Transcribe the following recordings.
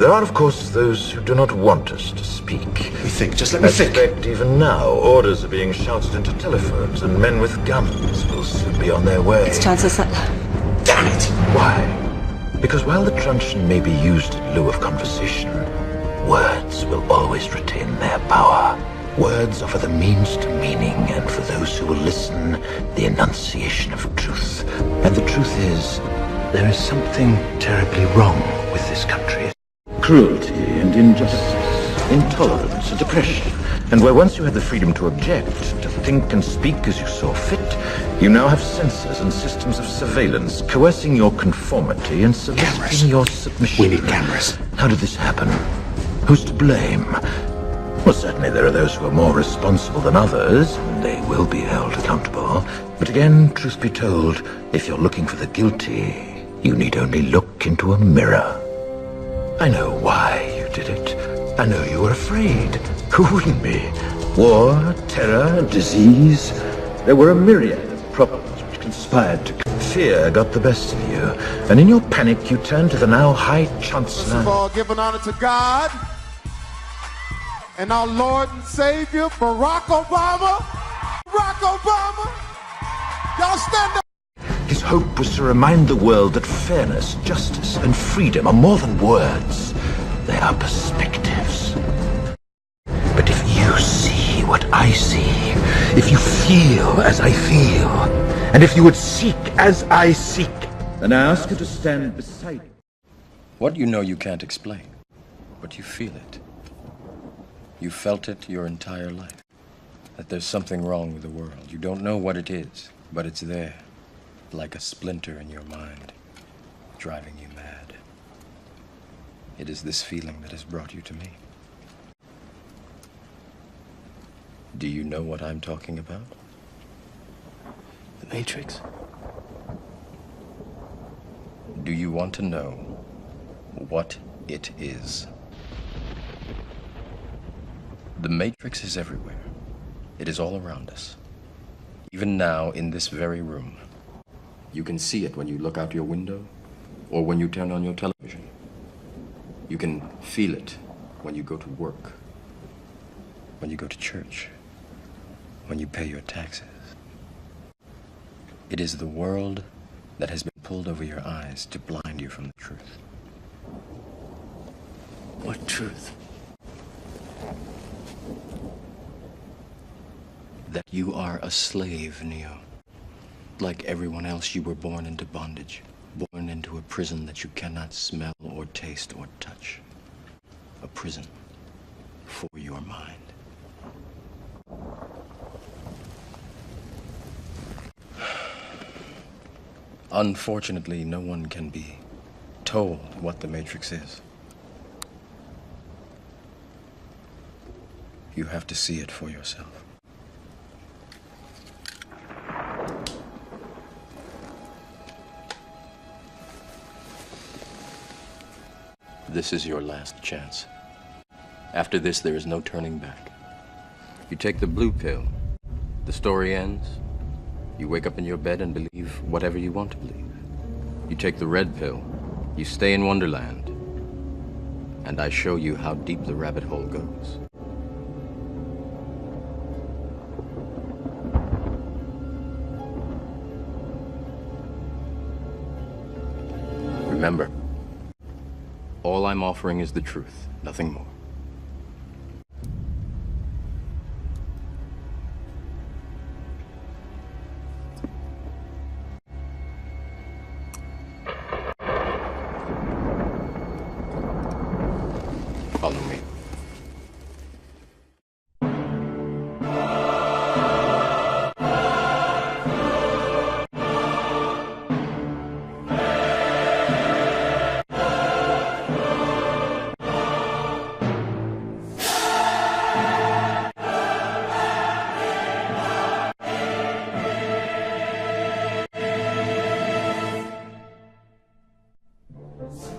There are, of course, those who do not want us to speak. Let me think, just let me think. In fact, even now, orders are being shouted into telephones, and men with guns will soon be on their way. It's Chancellor Sutler. Damn it! Why? Because while the truncheon may be used in lieu of conversation, words will always retain their power. Words offer the means to meaning, and for those who will listen, the enunciation of truth. And the truth is, there is something terribly wrong with this country. Cruelty and injustice, intolerance and oppression. And where once you had the freedom to object, to think and speak as you saw fit, you now have censors and systems of surveillance coercing your conformity and soliciting your submission. We need cameras. How did this happen? Who's to blame? Well, certainly there are those who are more responsible than others, and they will be held accountable. But again, truth be told, if you're looking for the guilty, you need only look into a mirror. I know why you did it. I know you were afraid. Who wouldn't be? War, terror, disease. There were a myriad of problems which conspired to... Fear got the best of you, and in your panic you turned to the now High Chancellor... First of all, giving honor to God and our Lord and Savior, Barack Obama. Barack Obama. Y'all stand up. His hope was to remind the world that fairness, justice, and freedom are more than words. They are perspectives. But if you see what I see, if you feel as I feel, and if you would seek as I seek, then I ask you to stand beside me. What you know you can't explain, but you feel it. You felt it your entire life. That there's something wrong with the world. You don't know what it is, but it's there. Like a splinter in your mind, driving you mad. It is this feeling that has brought you to me. Do you know what I'm talking about? The Matrix. Do you want to know what it is? The Matrix is everywhere. It is all around us. Even now, in this very room. You can see it when you look out your window or when you turn on your television. You can feel it when you go to work, when you go to church, when you pay your taxes. It is the world that has been pulled over your eyes to blind you from the truth. What truth? That you are a slave, Neo. Like everyone else, you were born into bondage, born into a prison that you cannot smell or taste or touch. A prison for your mind. Unfortunately, no one can be told what the Matrix is. You have to see it for yourself. This is your last chance. After this, there is no turning back. You take the blue pill, the story ends. You wake up in your bed and believe whatever you want to believe. You take the red pill, you stay in Wonderland, and I show you how deep the rabbit hole goes. Remember, all I'm offering is the truth, nothing more. Follow me.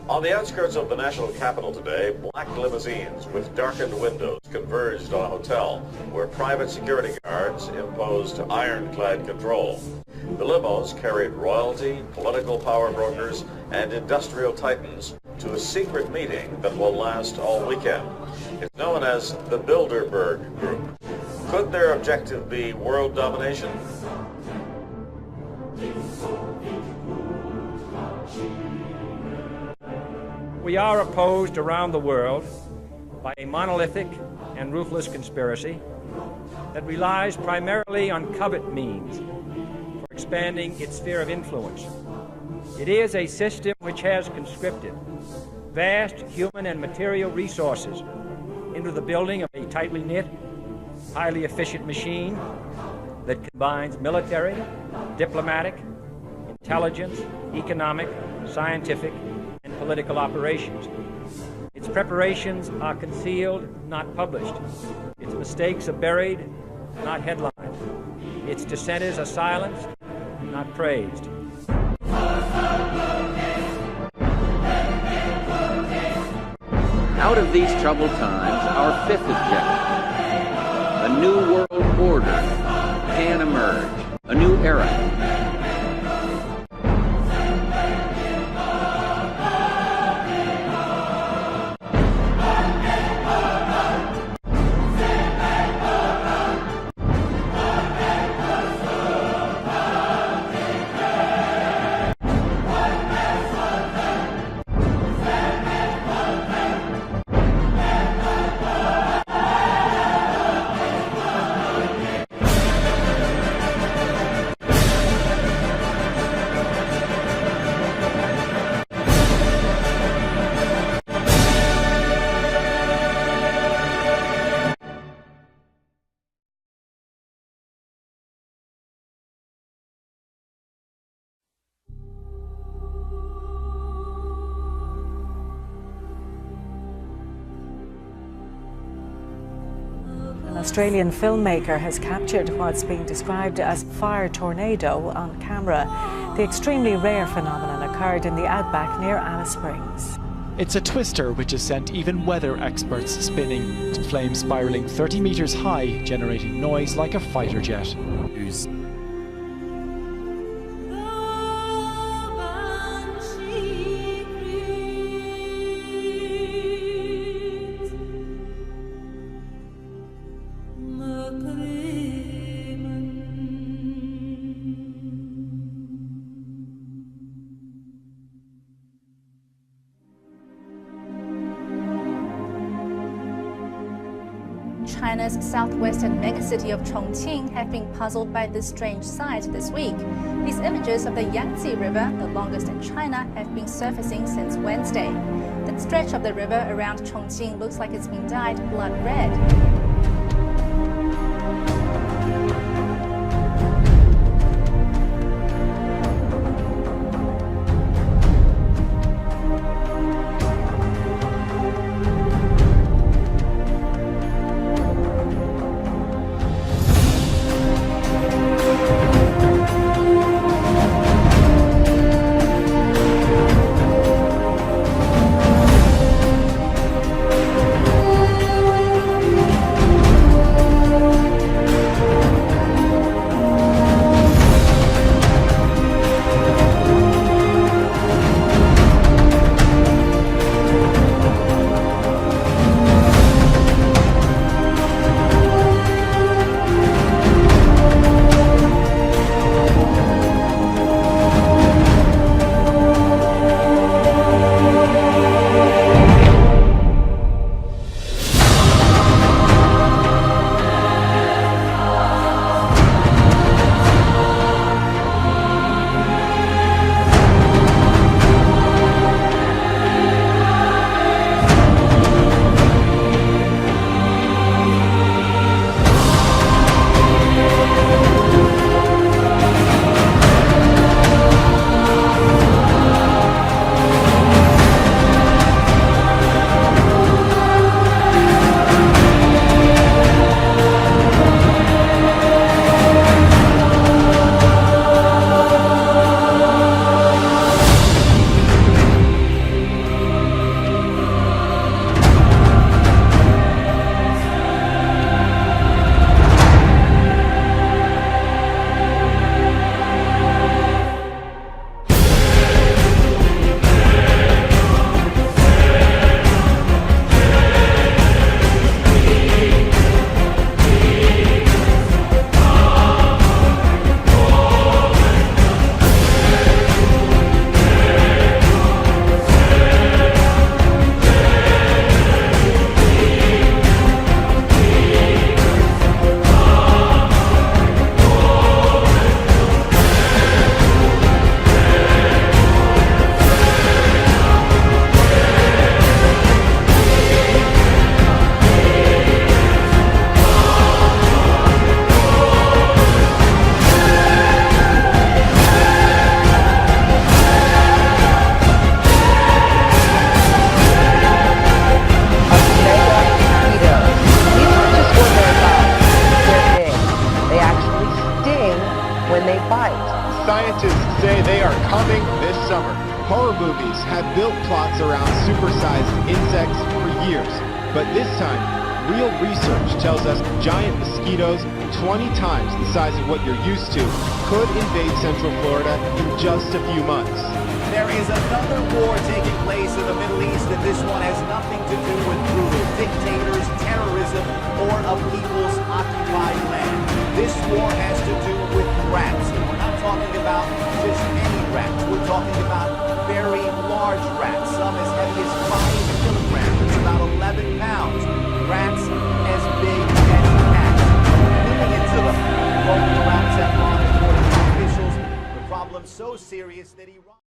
On the outskirts of the national capital today, black limousines with darkened windows converged on a hotel where private security guards imposed ironclad control. The limos carried royalty, political power brokers, and industrial titans to a secret meeting that will last all weekend. It's known as the Bilderberg Group. Could their objective be world domination? We are opposed around the world by a monolithic and ruthless conspiracy that relies primarily on covert means for expanding its sphere of influence. It is a system which has conscripted vast human and material resources into the building of a tightly knit, highly efficient machine that combines military, diplomatic, intelligence, economic, scientific, and political operations. Its preparations are concealed, not published. Its mistakes are buried, not headlined. Its dissenters are silenced, not praised. Out of these troubled times, our fifth objective, a new world order, can emerge, a new era. An Australian filmmaker has captured what's being described as fire tornado on camera. The extremely rare phenomenon occurred in the outback near Alice Springs. It's a twister which has sent even weather experts spinning, flames spiralling 30 meters high, generating noise like a fighter jet. China's southwestern megacity of Chongqing have been puzzled by this strange sight this week. These images of the Yangtze River, the longest in China, have been surfacing since Wednesday. The stretch of the river around Chongqing looks like it's been dyed blood red. they bite. Scientists say they are coming this summer. Horror movies have built plots around supersized insects for years, but this time, real research tells us giant mosquitoes 20 times the size of what you're used to could invade Central Florida in just a few months. There is another war taking place in the Middle East, and this one has nothing to do with brutal dictators, terrorism, or a people's occupied land. This war has to do with rats. And we're not talking about just any rats. We're talking about very large rats, some as heavy as 5 kilograms. It's about 11 pounds. Rats as big as cats. Millions of them roaming around Tehran, according to officials. The problem so serious that Iran...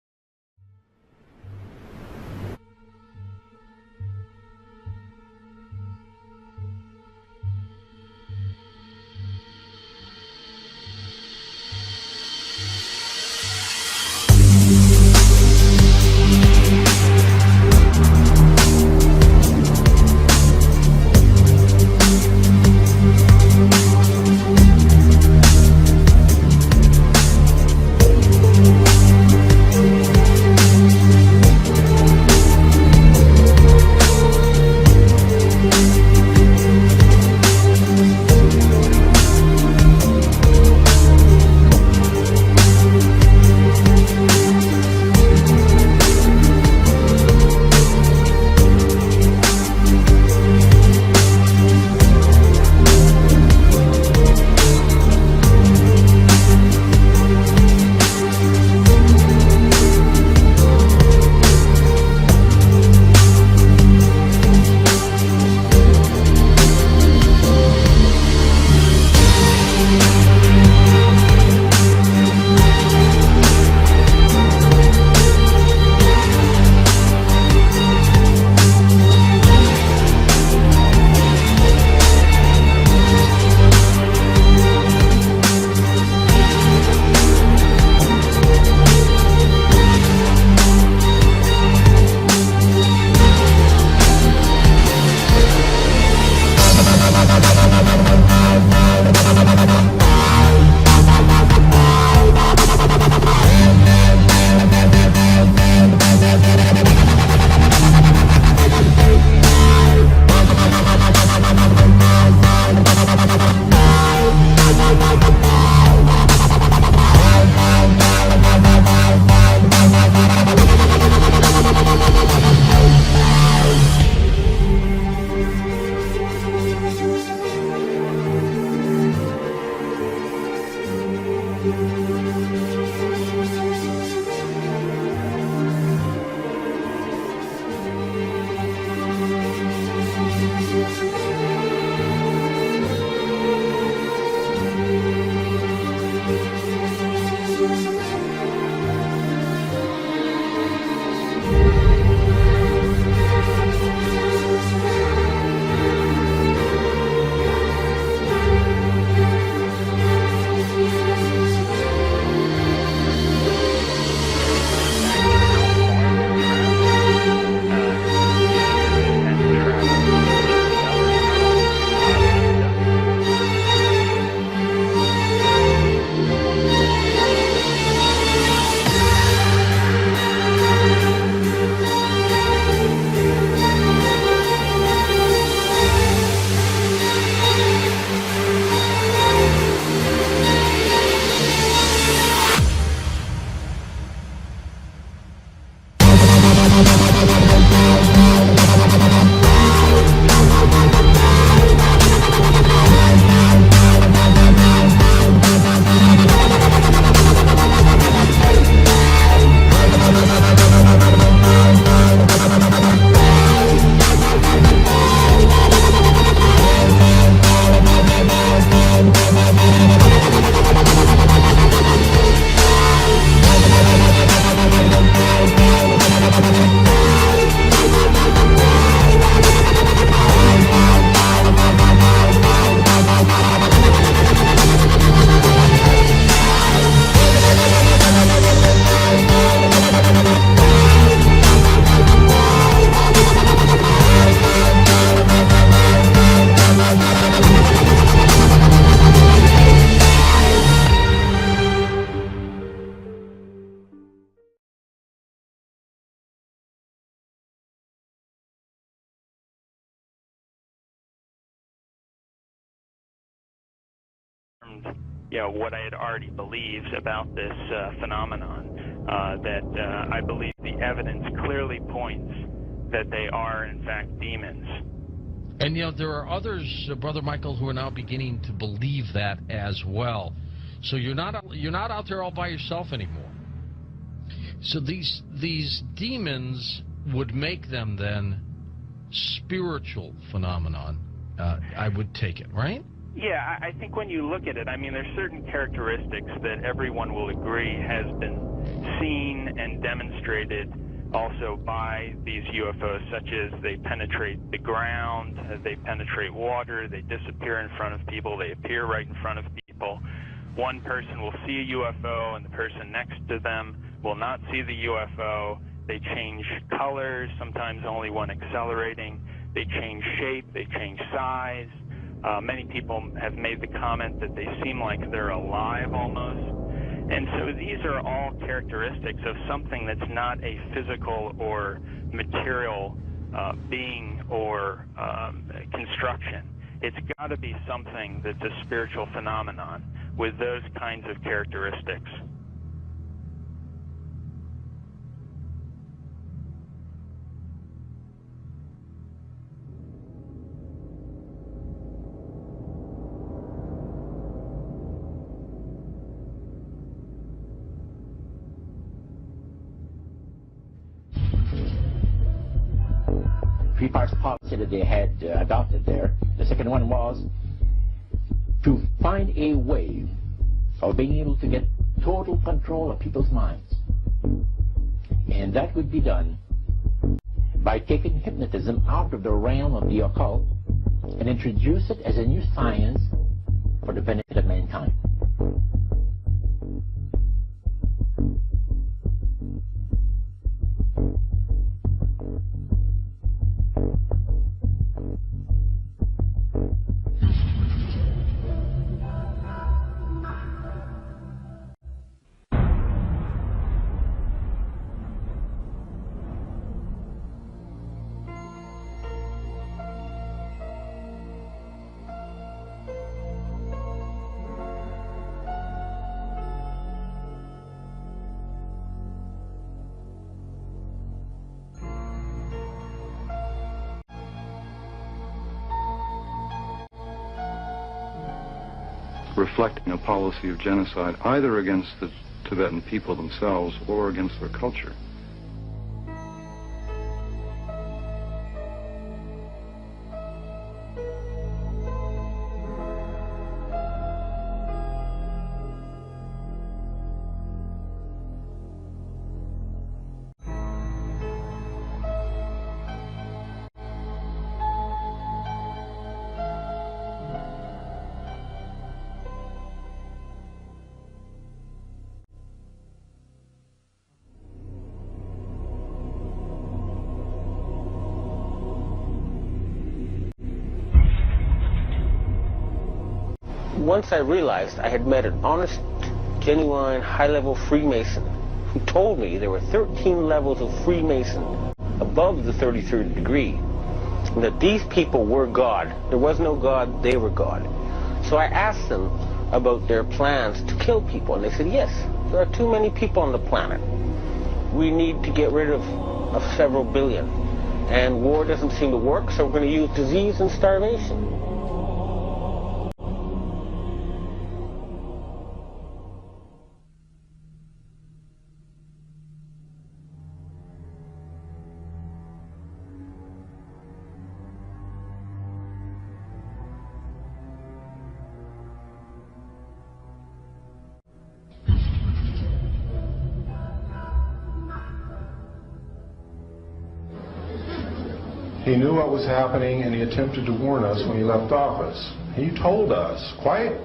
what I had already believed about this phenomenon, that I believe the evidence clearly points that they are, in fact, demons. And, there are others, Brother Michael, who are now beginning to believe that as well. So you're not out there all by yourself anymore. So these demons would make them then spiritual phenomenon, I would take it, right? Yeah, I think when you look at it, I mean, there's certain characteristics that everyone will agree has been seen and demonstrated also by these UFOs, such as they penetrate the ground, they penetrate water, they disappear in front of people, they appear right in front of people. One person will see a UFO and the person next to them will not see the UFO. They change colors, sometimes only one accelerating. They change shape, they change size. Many people have made the comment that they seem like they're alive almost. And so these are all characteristics of something that's not a physical or material being or construction. It's got to be something that's a spiritual phenomenon with those kinds of characteristics. Three parts policy that they had adopted there. The second one was to find a way of being able to get total control of people's minds. And that would be done by taking hypnotism out of the realm of the occult and introduce it as a new science for the benefit of mankind. Reflecting a policy of genocide either against the Tibetan people themselves or against their culture. Once I realized I had met an honest, genuine, high-level Freemason who told me there were 13 levels of Freemason above the 33rd degree, and that these people were God. There was no God, they were God. So I asked them about their plans to kill people, and they said, yes, there are too many people on the planet. We need to get rid of several billion. And war doesn't seem to work, so we're going to use disease and starvation. He knew what was happening, and he attempted to warn us when he left office. He told us quite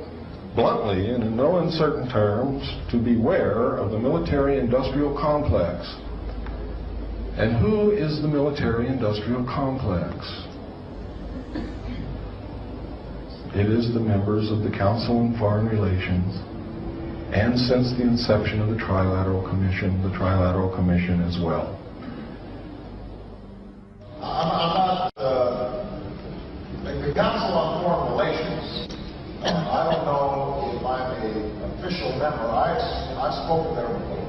bluntly and in no uncertain terms to beware of the military-industrial complex. And who is the military-industrial complex? It is the members of the Council on Foreign Relations, and since the inception of the Trilateral Commission as well. I'm not the Council on Foreign Relations. I don't know if I'm a remember, I spoke there before.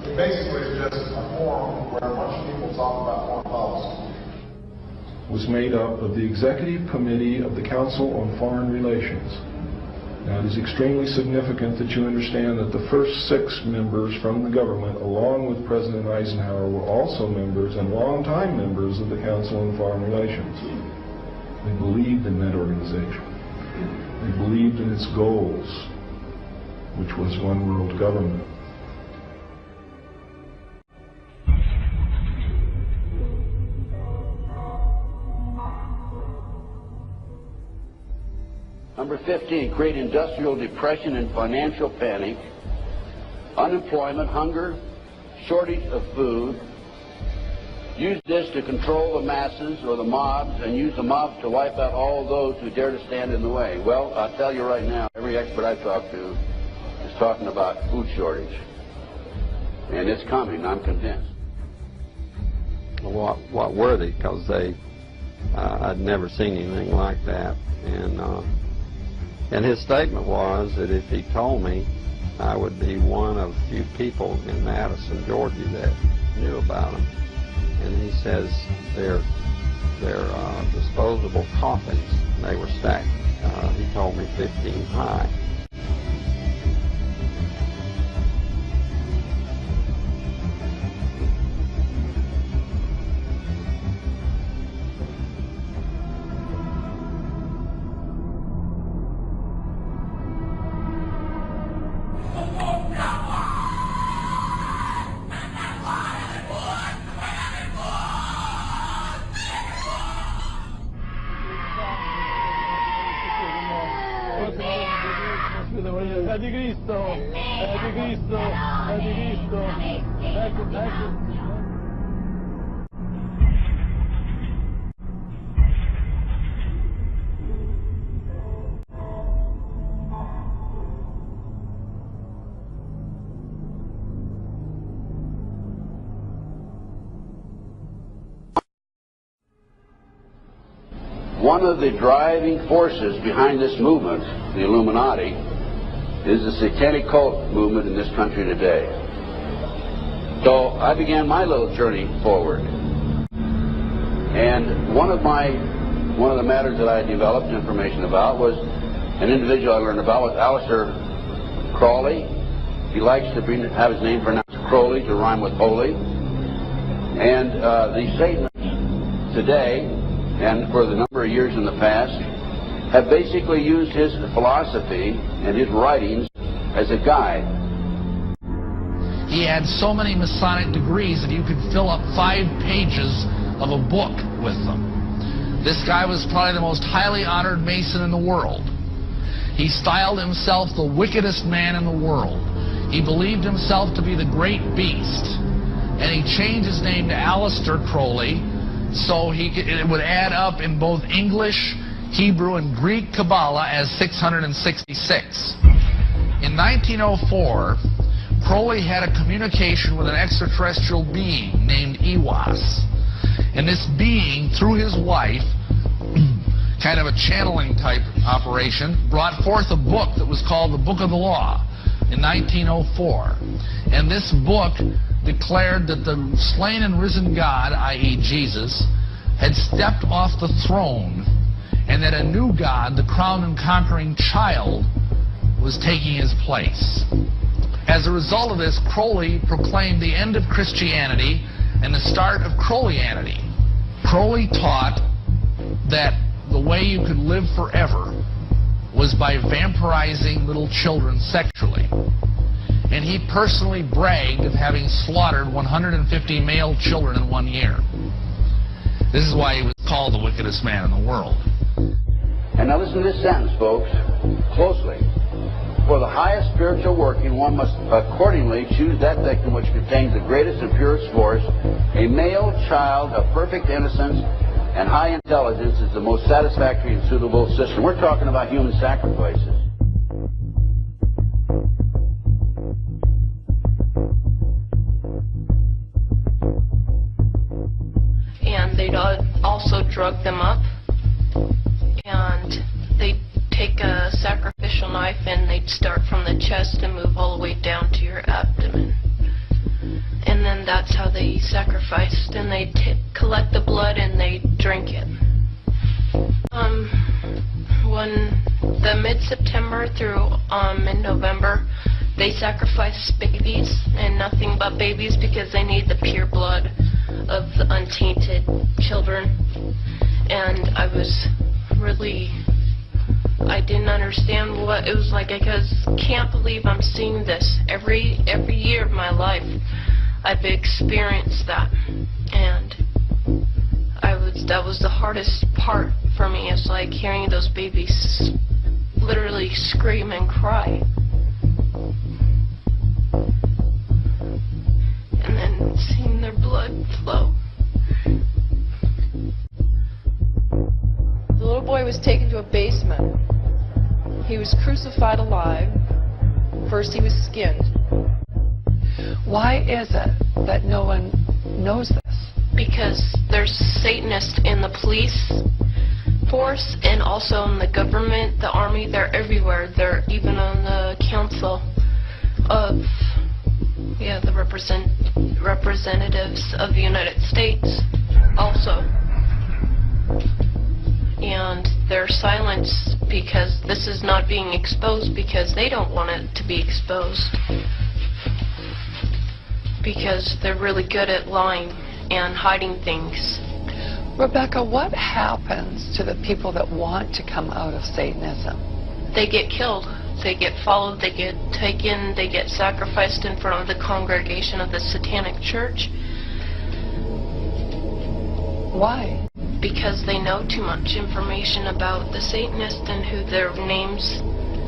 It basically is just a forum where a bunch of people talk about foreign policy. Was made up of the Executive Committee of the Council on Foreign Relations. Now, it is extremely significant that you understand that the first 6 members from the government, along with President Eisenhower, were also members and longtime members of the Council on Foreign Relations. They believed in that organization. They believed in its goals, which was one world government. Number 15, create industrial depression and financial panic, unemployment, hunger, shortage of food. Use this to control the masses or the mobs, and use the mobs to wipe out all those who dare to stand in the way. Well, I'll tell you right now, every expert I talk to is talking about food shortage. And it's coming, I'm convinced. What were they? Because I'd never seen anything like that. And his statement was that if he told me, I would be one of few people in Madison, Georgia that knew about them. And he says they're disposable coffins. They were stacked, he told me, 15 high. One of the driving forces behind this movement, the Illuminati, is the satanic cult movement in this country today. So I began my little journey forward. And one of the matters that I developed information about was an individual I learned about was Aleister Crowley. He likes to have his name pronounced Crowley to rhyme with holy. And the Satanists today, and for the number of years in the past, have basically used his philosophy and his writings as a guide. He had so many Masonic degrees that you could fill up 5 pages of a book with them. This guy was probably the most highly honored Mason in the world. He styled himself the wickedest man in the world. He believed himself to be the great beast. And he changed his name to Aleister Crowley, so it would add up in both English, Hebrew, and Greek Kabbalah as 666. In 1904, Crowley had a communication with an extraterrestrial being named Iwas. And this being, through his wife, kind of a channeling type operation, brought forth a book that was called the Book of the Law in 1904. And this book declared that the slain and risen God, i.e. Jesus, had stepped off the throne, and that a new God, the crowned and conquering child, was taking his place. As a result of this, Crowley proclaimed the end of Christianity and the start of Crowleyanity. Crowley taught that the way you could live forever was by vampirizing little children sexually. And he personally bragged of having slaughtered 150 male children in 1 year. This is why he was called the wickedest man in the world. And now listen to this sentence, folks, closely. For the highest spiritual working, one must accordingly choose that victim which contains the greatest and purest force. A male child of perfect innocence and high intelligence is the most satisfactory and suitable system. We're talking about human sacrifices. And they'd drug them up, and they'd take a sacrificial knife knife and they'd start from the chest and move all the way down to your abdomen. And then that's how they sacrificed, and they'd collect the blood and they'd drink it. When the mid-September through mid-November, they sacrifice babies and nothing but babies because they need the pure blood of the untainted children. And I didn't understand what it was like. I can't believe I'm seeing this every year of my life. I've experienced that, and that was the hardest part for me. It's like hearing those babies literally scream and cry, and then seeing their blood flow. The little boy was taken to a basement. He was crucified alive. First he was skinned. Why is it that no one knows this? Because there's Satanists in the police force and also in the government, the army. They're everywhere. They're even on the council of the representatives of the United States also. And they're silenced because this is not being exposed, because they don't want it to be exposed, because they're really good at lying and hiding things. Rebecca, what happens to the people that want to come out of Satanism? They get killed. They get followed. They get taken. They get sacrificed in front of the congregation of the Satanic Church. Why? Because they know too much information about the Satanists and who their names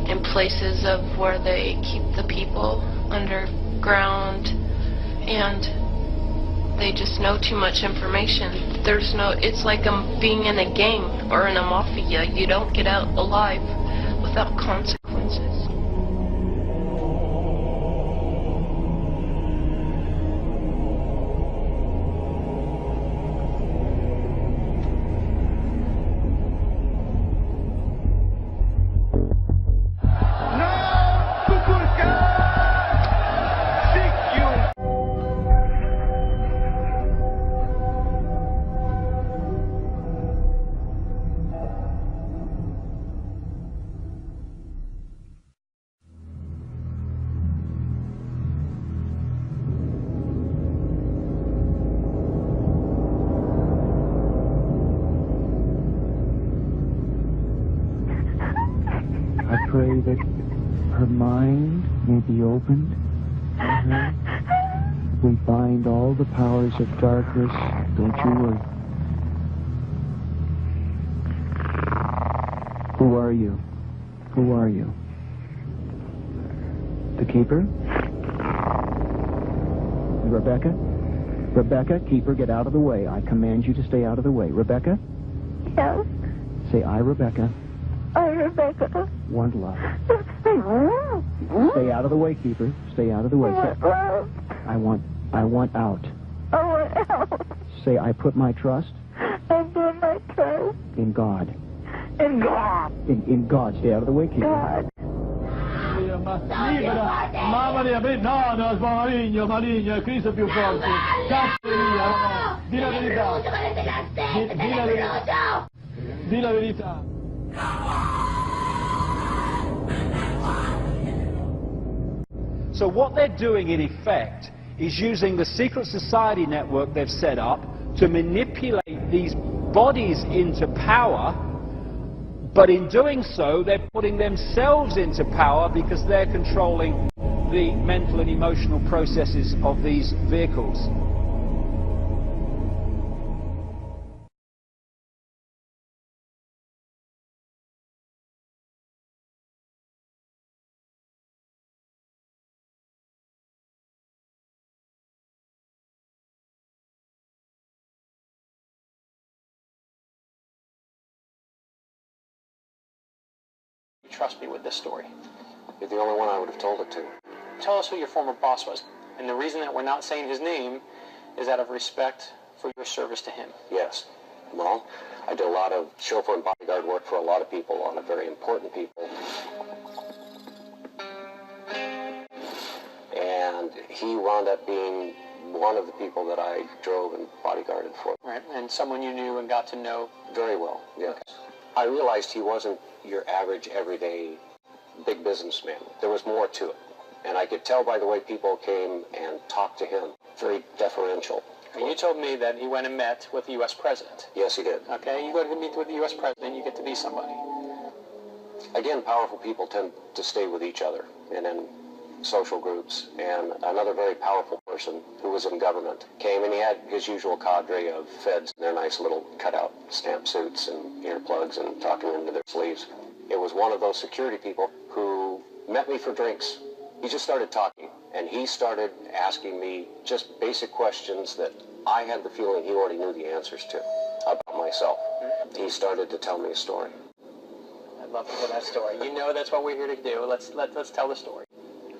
and places of where they keep the people underground, and they just know too much information. It's like being in a gang or in a mafia. You don't get out alive without consequences. I pray that her mind may be opened to her. We bind all the powers of darkness. Don't you worry. Who are you? Who are you? The Keeper? Rebecca? Rebecca, Keeper, get out of the way. I command you to stay out of the way. Rebecca? Yes? Say, I, Rebecca, I, Rebecca. want love. Stay out of the way, Keeper. Stay out of the way. Want love. I want out. I want out. Say, I put my trust I put my trust in God. in God. In God. Stay out of the way, Keeper. God. Mamma mia, no, maligno, maligno, Cristo più forte. Cazzo via, di la verità. Di la verità. So what they're doing in effect is using the secret society network they've set up to manipulate these bodies into power, but in doing so they're putting themselves into power because they're controlling the mental and emotional processes of these vehicles. Trust me with this story. You're the only one I would have told it to. Tell us who your former boss was. And the reason that we're not saying his name is out of respect for your service to him. Yes. Well, I did a lot of chauffeur and bodyguard work for a lot of people, a lot of very important people. he wound up being one of the people that I drove and bodyguarded for. Right, and someone you knew and got to know? Very well, yes. Okay. I realized he wasn't your average, everyday big businessman. There was more to it. And I could tell by the way people came and talked to him. Very deferential. And you told me that he went and met with the U.S. President. Yes, he did. Okay, you go to meet with the U.S. President, you get to be somebody. Again, powerful people tend to stay with each other and in social groups. And another very powerful person who was in government came, and he had his usual cadre of feds in their nice little cutout stamp suits and earplugs and talking into their sleeves. It was one of those security people who met me for drinks. He just started talking, and he started asking me just basic questions that I had the feeling he already knew the answers to about myself. He started to tell me a story. I'd love to hear that story. You know that's what we're here to do. Let's tell the story.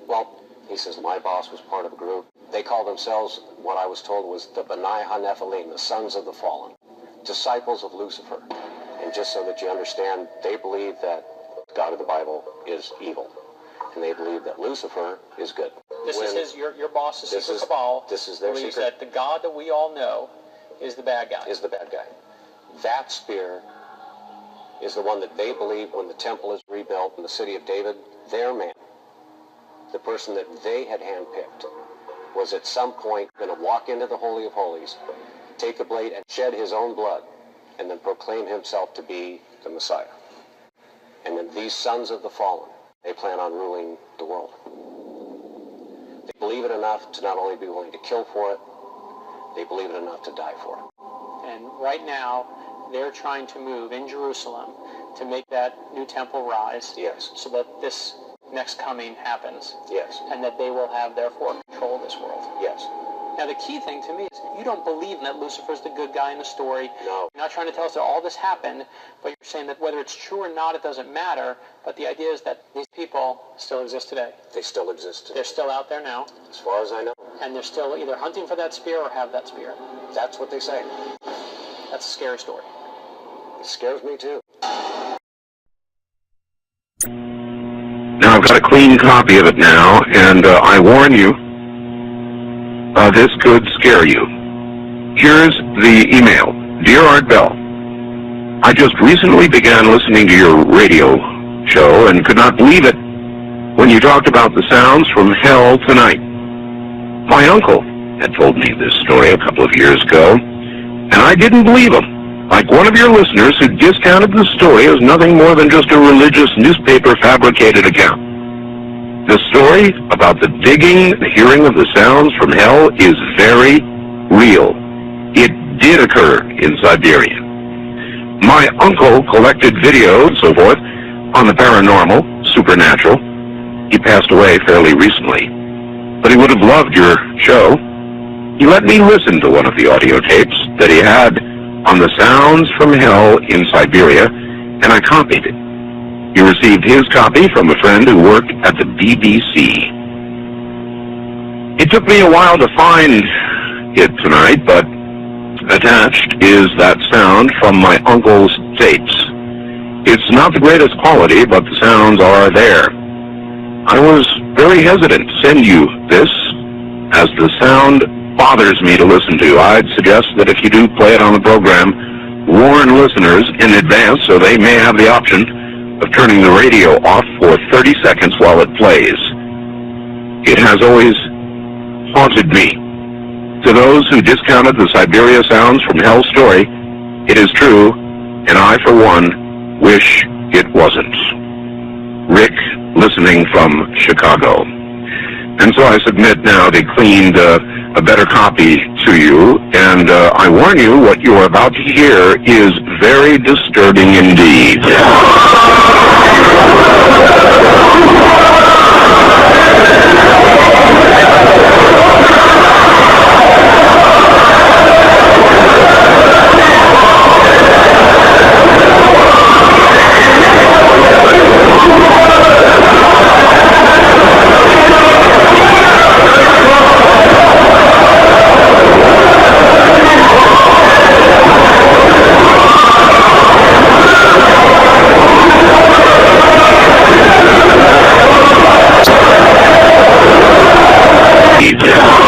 Well, he says, my boss was part of a group. They called themselves, what I was told was the B'nai HaNephilim, the sons of the fallen, disciples of Lucifer. And just so that you understand, they believe that God of the Bible is evil. And they believe that Lucifer is good. This is your boss's secret cabal. This is their believes secret. that the God that we all know is the bad guy. Is the bad guy. That spear is the one that they believe when the temple is rebuilt in the city of David, their man, the person that they had handpicked, was at some point going to walk into the Holy of Holies, take the blade and shed his own blood, and then proclaim himself to be the Messiah. And then these sons of the fallen, they plan on ruling the world. They believe it enough to not only be willing to kill for it, they believe it enough to die for it. And right now, they're trying to move in Jerusalem to make that new temple rise. Yes. So that this next coming happens. Yes. And that they will have, therefore, control of this world. Yes. Now, the key thing to me is you don't believe that Lucifer's the good guy in the story. No. You're not trying to tell us that all this happened, but you're saying that whether it's true or not, it doesn't matter. But the idea is that these people still exist today. They still exist today. They're still out there now. As far as I know. And they're still either hunting for that spear or have that spear. That's what they say. That's a scary story. It scares me too. Now, I've got a clean copy of it now, and I warn you, this could scare you. Here's the email. Dear Art Bell, I just recently began listening to your radio show and could not believe it when you talked about the sounds from hell tonight. My uncle had told me this story a couple of years ago, and I didn't believe him. Like one of your listeners who discounted the story as nothing more than just a religious newspaper fabricated account. The story about the digging, the hearing of the sounds from hell is very real. It did occur in Siberia. My uncle collected video and so forth on the paranormal, supernatural. He passed away fairly recently, but he would have loved your show. He let me listen to one of the audio tapes that he had on the sounds from hell in Siberia, and I copied it. He received his copy from a friend who worked at the BBC. It took me a while to find it tonight, but attached is that sound from my uncle's tapes. It's not the greatest quality, but the sounds are there. I was very hesitant to send you this, as the sound bothers me to listen to. I'd suggest that if you do play it on the program, warn listeners in advance so they may have the option of turning the radio off for 30 seconds while it plays. It has always haunted me. To those who discounted the Siberia sounds from hell story, it is true, and I, for one, wish it wasn't. Rick, listening from Chicago. And so I submit now the cleaned, a better copy to you, and I warn you, what you are about to hear is very disturbing indeed. Eat.